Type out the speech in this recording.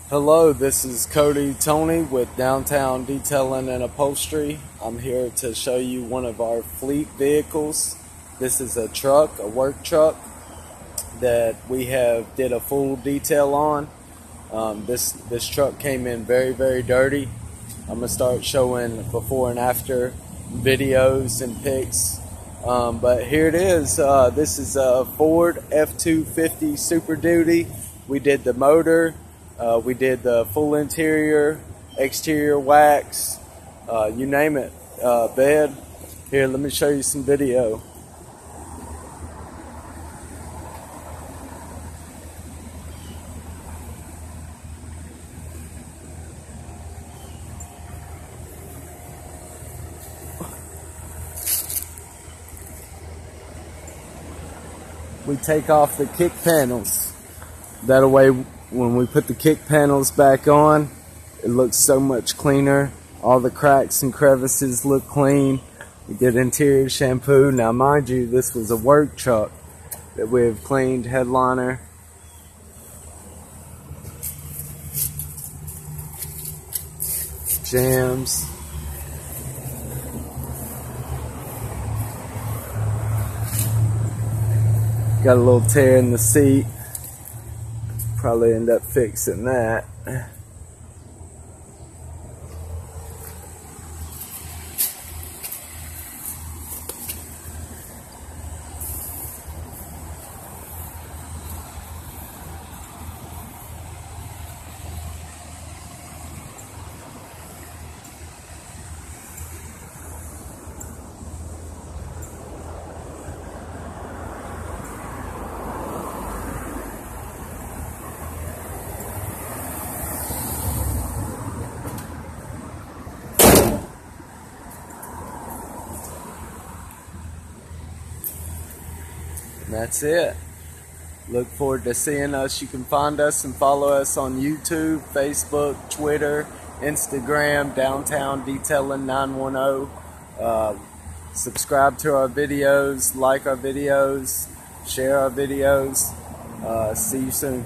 Hello, this is Cody Tony with Downtown Detailing and Upholstery. I'm here to show you one of our fleet vehicles. This is a truck, a work truck that we have did a full detail on. This truck came in very dirty. I'm gonna start showing before and after videos and pics. But here it is. This is a Ford F250 Super Duty. We did the motor. We did the full interior, exterior wax, you name it, bed. Here, let me show you some video. We take off the kick panels. That way, when we put the kick panels back on, it looks so much cleaner. All the cracks and crevices look clean. We get interior shampoo. Now, mind you, this was a work truck that we have cleaned. Headliner. Jams. Got a little tear in the seat. Probably end up fixing that. And that's it. Look forward to seeing us. You can find us and follow us on YouTube, Facebook, Twitter, Instagram, Downtown Detailing 910. Subscribe to our videos, like our videos, share our videos. See you soon.